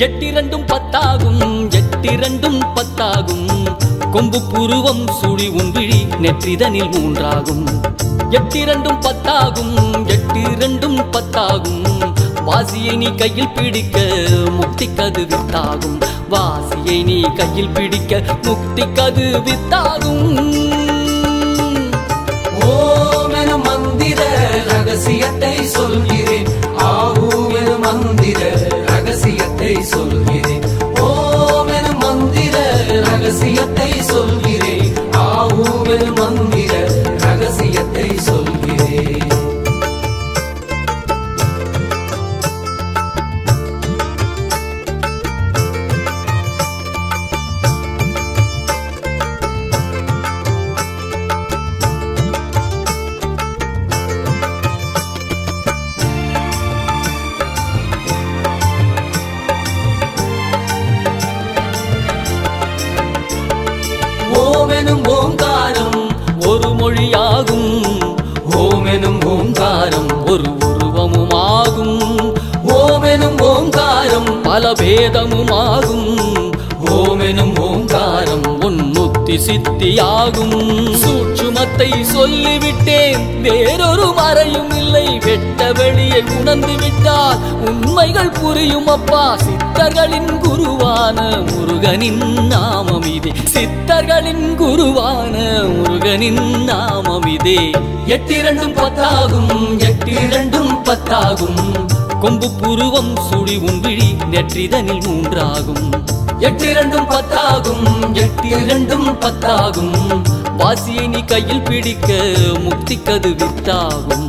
எட்டிரண்டும் பத்தாகும் எட்டிரண்டும் பத்தாகும் கொம்பு புருவம் சுழி உன்விழி நெற்றிதனில் மூன்றாகும் எட்டிரண்டும் பத்தாகும் எட்டிரண்டும் பத்தாகும் வாசியை நீ கையில் பிடிக்க முக்தி கது வித்தாகும் வாசியை நீ கையில் பிடிக்க முக்தி கது வித்தாகும் ஓம் எனும் மந்திர ரகசியத்தை சொல்கிறேன் ஆஹூம் எனும் மந்திர ரகசியத்தை சொல்கிறேன் ஓம் எனும் மந்திர ரகசியத்தை சொல்கிறேன் ஆஹூம் எனும் மந்திர ரகசியத்தை சொல்கிறேன் ஓங்காரம் ஒரு மொழியாகும் ஓம் எனும் ஓங்காரம் ஒரு உருவமுமாகும் ஓம் எனும் ஓங்காரம் பல பேதமுமாகும் ஓம் எனும் ஓங்காரம் உன்முக்தி சித்தியாகும் சூட்சுமத்தை சொல்லிவிட்டேன் வேறொரு மறையும் இல்லை வெட்ட வெளியை உணர்ந்து விட்டால் உண்மைகள் புரியும் அப்பா சித்தர்களின் குருவான முருகனின் நாமம் இதே சித்தர்களின் குருவான முருகனின் நாமம் இதே எட்டிரண்டும் பத்தாகும் எட்டிரண்டும் பத்தாகும் கொம்பு புருவம் சுழி உன்விழி நெற்றிதனில் மூன்றாகும் எட்டிரண்டும் பத்தாகும் எட்டிரண்டும் பத்தாகும் வாசியை நீ கையில் பிடிக்க முக்தி கது வித்தாகும்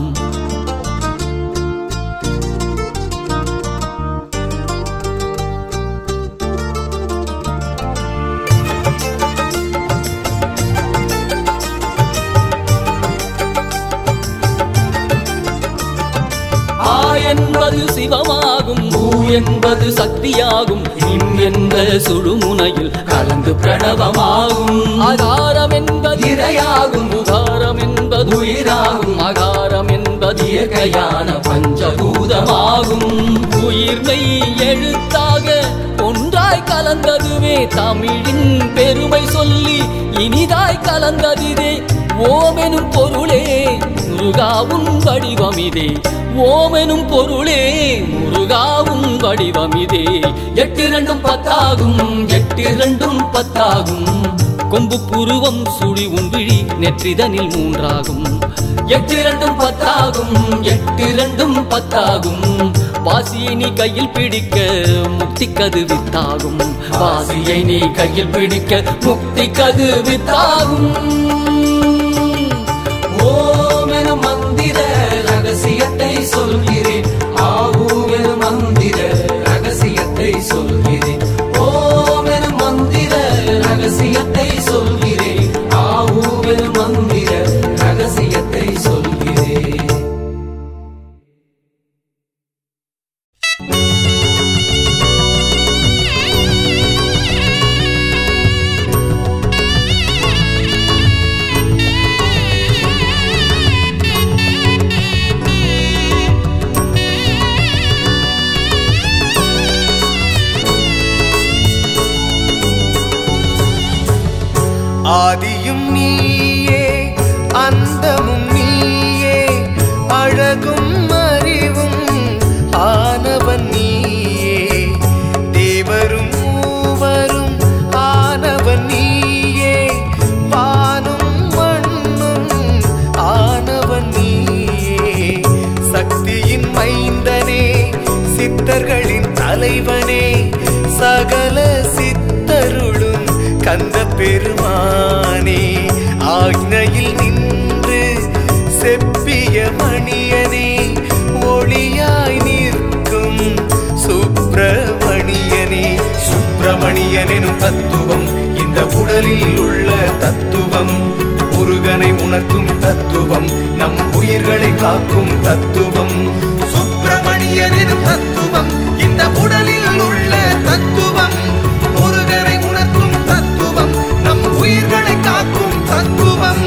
என்பது சிவமாகும் பூ என்பது சக்தியாகும் இம் என்ற சுழுமுனையில் கலந்து பிரணவமாகும் ஆகாரம் என்பது இறையாகும் உகாரம் என்பது உயிராகும் அகாரம் என்பது இயற்கையான பஞ்சபூதமாகும் உயிர்மை எழுத்தாக ஒன்றாய் கலந்ததுவே தமிழின் பெருமை சொல்லி இனிதாய் கலந்ததிதே ஓமெனும் பொருளே முருகாவும் வடிவமிதே ஓமெனும் பொருளே முருகாவும் வடிவமிதே எட்டிரண்டும் பத்தாகும் எட்டிரண்டும் பத்தாகும் கொம்பு புருவம் சுழி உன்விழி நெற்றிதனில் மூன்றாகும் எட்டிரண்டும் பத்தாகும் எட்டிரண்டும் பத்தாகும் வாசியை நீ கையில் பிடிக்க முக்தி கது வித்தாகும் வாசியை நீ கையில் பிடிக்க முக்தி கது வித்தாகும் ஓம் எனும் மந்திர ரகசியத்தை சொல்கிறேன் ஆஹூம் எனும் மந்திர ரகசியத்தை சொல்கிறேன் ஓம் எனும் மந்திர ரகசியத்தை சொல்கிறேன் ஆஹூம் எனும் மந்திர ரகசியத்தை சொல்கிறேன் ஆதியும் நீயே அந்தமும் நீயே அழகும் அறிவும் ஆனவன் நீயே தேவரும் மூவரும் ஆனவன் நீயே வானும் மண்ணும் ஆனவன் நீயே சக்தியின் மைந்தனே சித்தர்களின் தலைவனே சகல சித்தருளும் கந்த பெருமானே ஆக்ஞையில் நின்று செப்பிய மணியனே ஒளியாய் நிற்கும் சுப்பிரமணியனே சுப்பிரமணியனும் தத்துவம் இந்த உடலில் உள்ள தத்துவம் முருகனை உணர்த்தும் தத்துவம் நம் உயிர்களை காக்கும் தத்துவம் சுப்பிரமணியனும் தத்துவம் இந்த உடலில் உள்ள தத்துவம் முருகனை உணர்த்தும் தத்துவம் நம் உயிர்களை காக்கும் தத்துவம்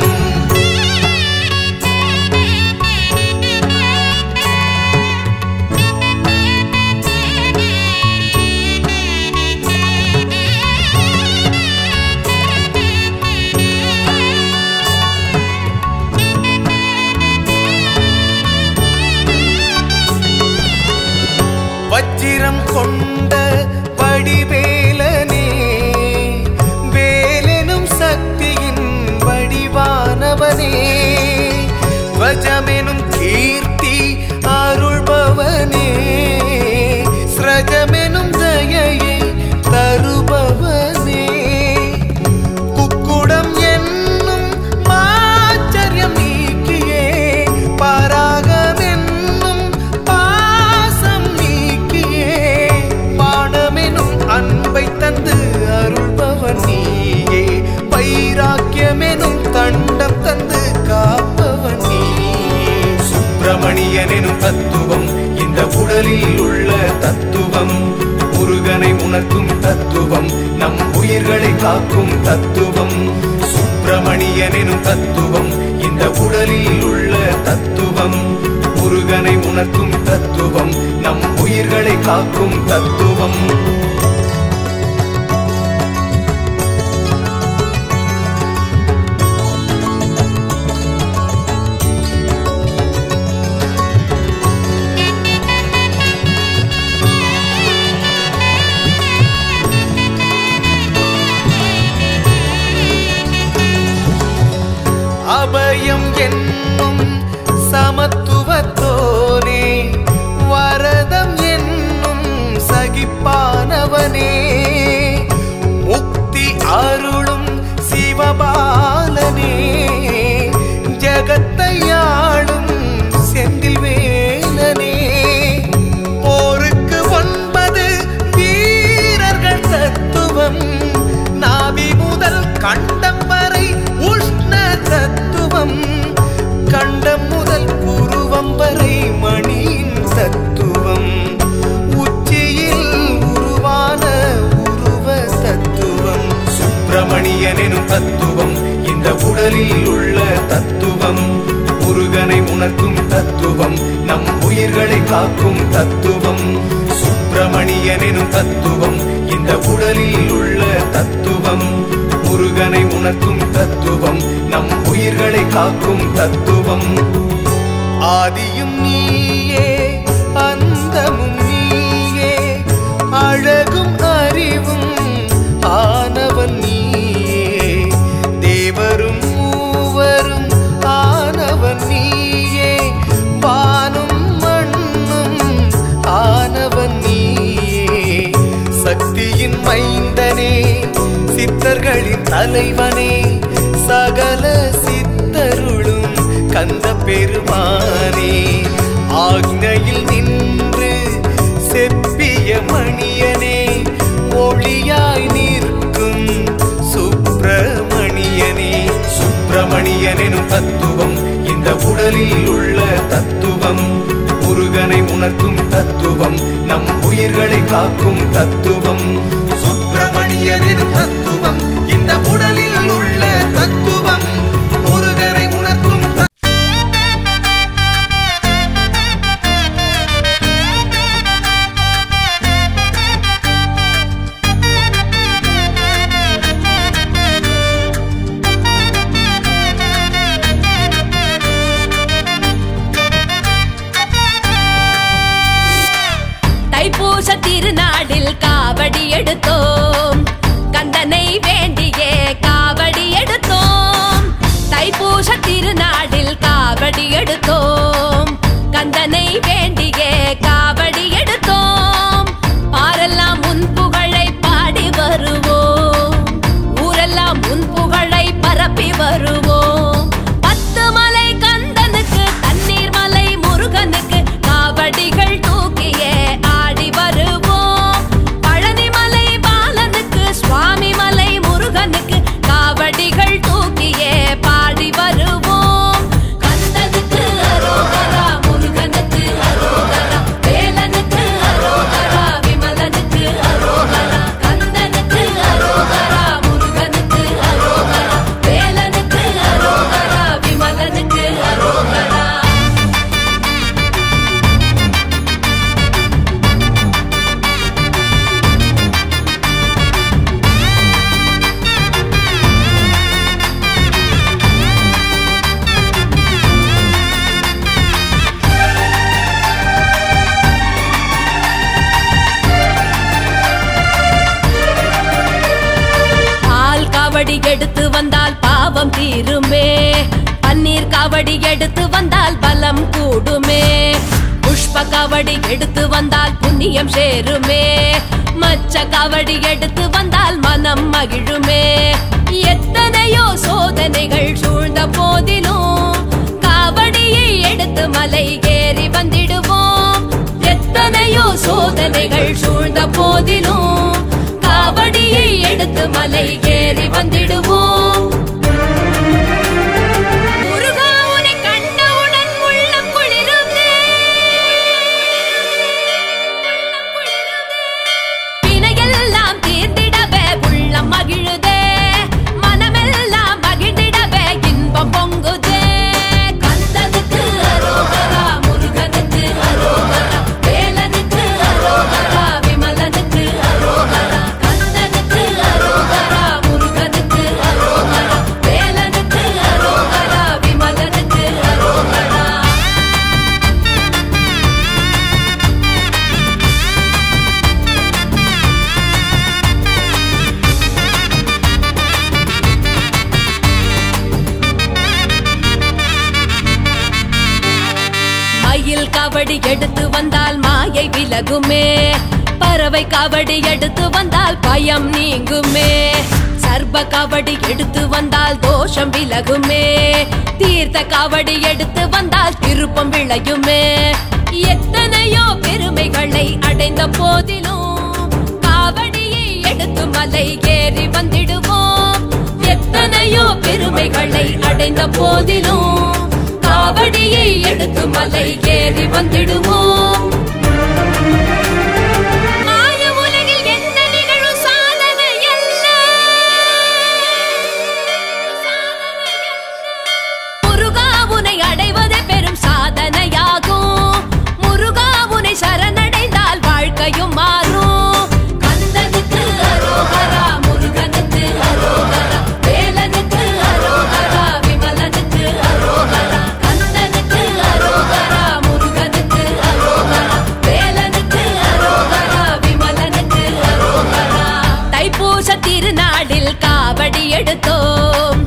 வடிவேலனே வேலெனும் சக்தியின் வடிவானவனே வஜமெனும் கீர்த்தி அருள்பவனே ஸ்ரஜமெனும் தயையை தருபவனே குக்குடம் என்னும் மாச்சரியம் நீக்கியே பராகமென்னும் பாசம் நீக்கியே பாடமெனும் அன்பை தந்து அருள்பவன் நீயே வைராக்கியமெனும் தண்டம் தந்து காப்பவன் நீயே சுப்பிரமணியனெனும் தத்துவம் இந்த உடலில் உள்ள தத்துவம் முருகனை உணர்த்தும் தத்துவம் நம் உயிர்களை காக்கும் தத்துவம் சுப்பிரமணியனெனும் தத்துவம் இந்த உடலில் உள்ள தத்துவம் முருகனை உணர்த்தும் தத்துவம் நம் உயிர்களை காக்கும் தத்துவம் அபயம் என்னும் சமத்துவத்தோனே வரதம் என்னும் சகிப்பானவனே முக்தி அருளும் சிவபாலனே ஜகத்தையாளும் செந்தில் வேலனே போருக்கு 9 வீரர்கள் தத்துவம் நாவி முதல் கண்டம் வரை உஷ்ண தத்துவம் கண்டம் முதல் புருவம் வரை மணியின் தத்துவம் உச்சியில் உருவான உருவ தத்துவம் சுப்பிரமணியனெனும் தத்துவம் இந்த உடலில் உள்ள தத்துவம் முருகனை உணர்த்தும் தத்துவம் நம் உயிர்களை காக்கும் தத்துவம் சுப்பிரமணியனெனும் தத்துவம் இந்த உடலில் உள்ள தத்துவம் முருகனை உணர்த்தும் தத்துவம் நம் உயிர்களை காக்கும் தத்துவம் ஆதியும் நீயே அந்தமும் நீயே அழகும் அறிவும் ஆனவன் நீயே தேவரும் மூவரும் ஆனவன் நீயே வானும் மண்ணும் ஆனவன் நீயே சக்தியின் மைந்தனே சித்தர்களின் தலைவனே சகல சித்தருளும் கந்த பெருமானே ஆக்ஞையில் நின்று செப்பிய மணியனே ஒளியாய் நிற்கும் சுப்பிரமணியனே சுப்பிரமணியனெனும் தத்துவம் இந்த உடலில் உள்ள தத்துவம் முருகனை உணர்த்தும் தத்துவம் நம் உயிர்களை காக்கும் தத்துவம் சுப்பிரமணியனெனும் தத்துவம் இந்த உடலில் உள்ள தத்துவம் முருகனை உணர்த்தும் தைப்பூச திருநாளில் காவடி எடுத்தோம் கந்தனை வேண்டியே காவடி எடுத்தோம் தைப்பூச திருநாளில் காவடி எடுத்தோம் கந்தனை வேண்டியே காவடி எடுத்தோம் பாரெல்லாம் உன் புகழை பாடி வருவோம் ஊரெல்லாம் உன் புகழை பரப்பி வருவோம் 10 மலை கந்தனுக்கு தண்ணீர் மலை முருகனுக்கு காவடிகள் தூக்கியே ஆடி வருவோம் பழனி மலை பாலனுக்கு சுவாமி மலை முருகனுக்கு காவடிகள் தூக்கியே பாடி வருவோம் கந்தனுக்கு அரோகரா முருகனுக்கு அரோகரா காவடி எடுத்து வந்தால் பாவம் தீருமே, பன்னீர் காவடி எடுத்து வந்தால் பலம் கூடுமே, புஷ்ப காவடி எடுத்து வந்தால் புண்ணியம் சேருமே, மச்ச காவடி எடுத்து வந்தால் மனம் மகிழுமே. எத்தனையோ சோதனைகள் சூழ்ந்த போதிலும் காவடியை எடுத்து மலை ஏறி வந்திடுவோம். எத்தனையோ சோதனைகள் சூழ்ந்த போதிலும் காவடியை எடுத்து மலை ஏறி வந்திடுவோம். காவடி எடுத்து வந்தால் மாயை விலகுமே, பறவை காவடி எடுத்து வந்தால் பயம் நீங்குமே, சர்ப காவடி எடுத்து வந்தால் தோஷம் விலகுமே, தீர்த்த காவடி எடுத்து வந்தால் திருப்பம் விளையுமே. எத்தனையோ பெருமைகளை அடைந்த போதிலும் காவடியை எடுத்து மலை ஏறி வந்திடுவோம். எத்தனையோ பெருமைகளை அடைந்த போதிலும் காவடியை எடுத்து மலை ஏறி வந்திடுவோம். மாய உலகில் என்ன நிகழும் சாதனை அல்ல, முருகா உனை அடைவதே பெரும் சாதனையாகும். முருகா உனை சரணடைந்தால் வாழ்க்கையும் மாறும். கந்தனுக்கு அரோகரா, முருகனுக்கு அரோகரா, வேலனுக்கு அரோகரா, விமலனுக்கு அரோகரா. திருநாளில் காவடி எடுத்தோம்,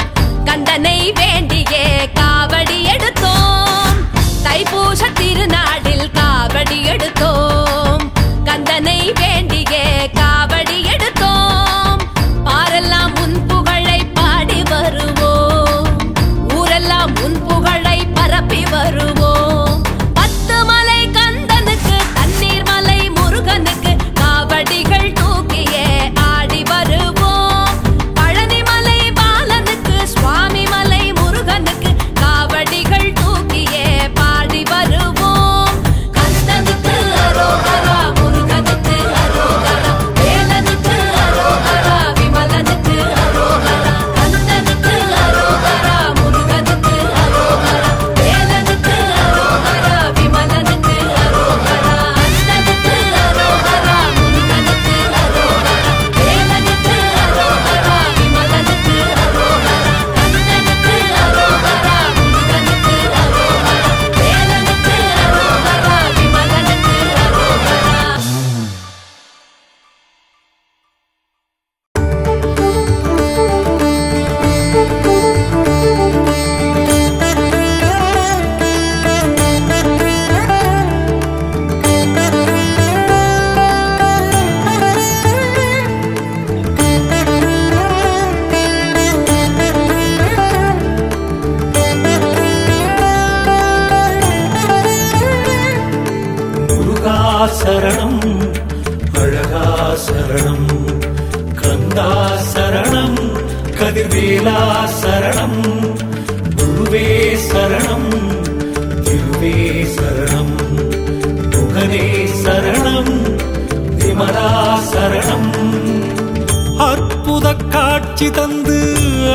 கந்தனை வேண்டியே காவடி எடுத்தோம். தைப்பூச திருநாளில் காவடி எடுத்தோம், கந்தனை வேண்டியே காவடி எடுத்தோம். பாரெல்லாம் உன் புகழை பாடி வருவோம், ஊரெல்லாம் உன் புகழை பரப்பி வருவோம். 10 மலை கந்தனுக்கு, தண்ணீர் மலை முருகனுக்கு காவடிகள் தூக்கியே ஆடி வருவோம். பழனிமலை பாலனுக்கு, சுவாமி மலை முருகனுக்கு காவடிகள் தூக்கியே பாடி வருவோம். கந்தனுக்கு அரோகரா, முருகனுக்கு அரோகரா, வேலனுக்கு அரோகரா, விமலனுக்கு அரோகரா. கந்தனுக்கு அரோகரா, முருகனுக்கு அரோகரா, வேலனுக்கு அரோகரா, விமலனுக்கு அரோகரா. கந்தனுக்கு அரோகரா, முருகனுக்கு அரோகரா, வேலனுக்கு அரோகரா, விமலனுக்கு அரோகரா. கந்தனுக்கு அரோகரா, முருகனுக்கு அரோகரா, வேலனுக்கு அரோகரா, விமலனுக்கு அரோகரா. முருகா சரணம், அழகா சரணம், கந்தா சரணம், கதிர்வேலா சரணம், குருவே சரணம், திருவே சரணம், முகனே சரணம், விமலா சரணம். அற்புத காட்சி தந்து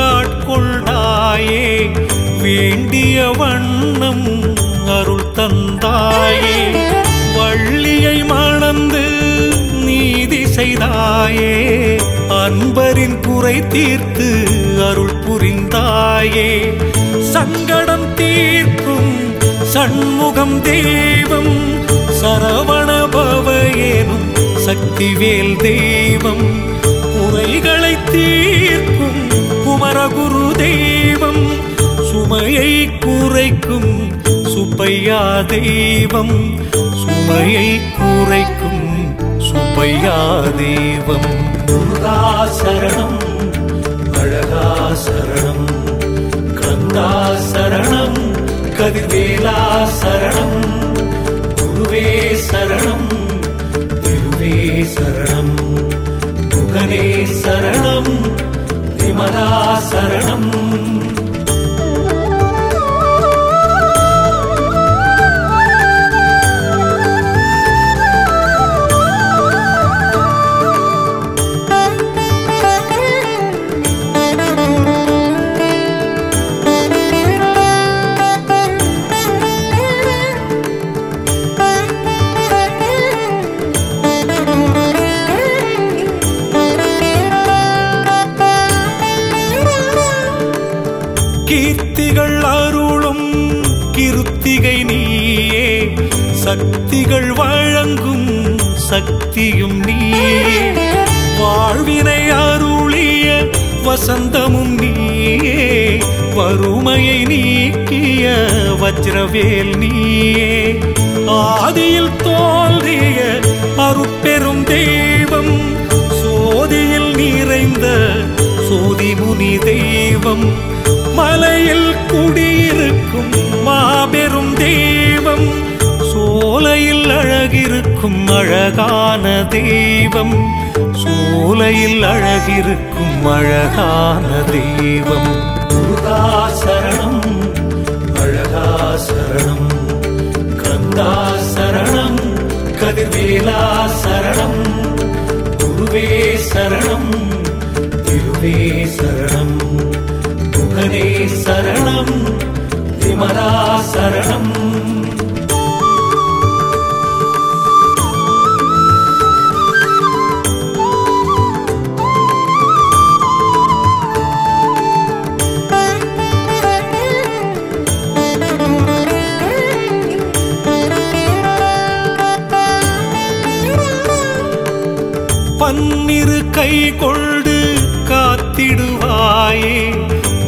ஆட்கொண்டாயே, வேண்டிய வண்ணம் அருள் தந்தாயே, வள்ளியை மணந்து நீதி செய்தாயே, அன்பரின் குறை தீர்த்து அருள் புரிந்தாயே. சங்கடம் தீர்க்கும் சண்முகம் தெய்வம், சரவண பவ எனும் சக்திவேல் தெய்வம், குறைகளை தீர்க்கும் தெய்வம் சுமையை குறைக்கும் சுப்பையா தெய்வம் சுமையை குறைக்கும் சுப்பையா தெய்வம் முருகா சரணம் அழகா சரணம் கந்தா சரணம் கதிர்வேலா சரணம் குருவே சரணம் திருவே சரணம் முகனே சரணம் விமலா சரணம் கீர்த்திகள் அருளும் கிருத்திகை நீயே சக்திகள் வழங்கும் சக்தியும் நீயே வாழ்வினை அருளிய வசந்தமும் நீயே வறுமையை நீக்கிய வஜ்ரவேல் நீயே ஆதியில் தோன்றிய அருட்பெரும் தெய்வம் சோதியில் நிறைந்த சோதிமுனி தெய்வம் மலையில் குடியிருக்கும் மாபெரும் தெய்வம் சோலையில் அழகிருக்கும் அழகான தெய்வம் சோலையில் அழகிருக்கும் அழகான தெய்வம் முருகா சரணம் அழகா சரணம் கந்தா சரணம் கதிர்வேலா சரணம் குருவே சரணம் திருவே சரணம் முகனே சரணம் விமலா சரணம் பன்னிரு கை கொண்டு காத்திடுவாயே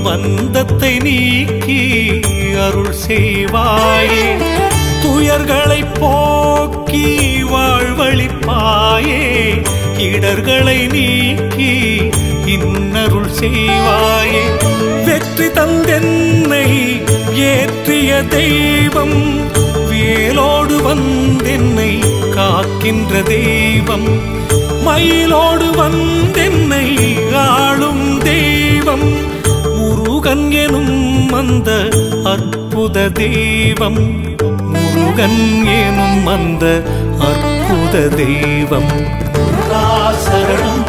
பந்தத்தை நீக்கி அருள் செய்வாயே துயர்களை போக்கி வாழ்வழிப்பாயே இடர்களை நீக்கி இன்னருள் செய்வாயே வெற்றி தந்தென்னை ஏற்றிய தெய்வம் வேலோடு வந்தென்னை காக்கின்ற தெய்வம் மயிலோடு வந்தென்னை ஆளும் தெய்வம் முருகன் எனும் அந்த அற்புத தெய்வம் முருகன் எனும் அந்த அற்புத தெய்வம் முருகா சரணம்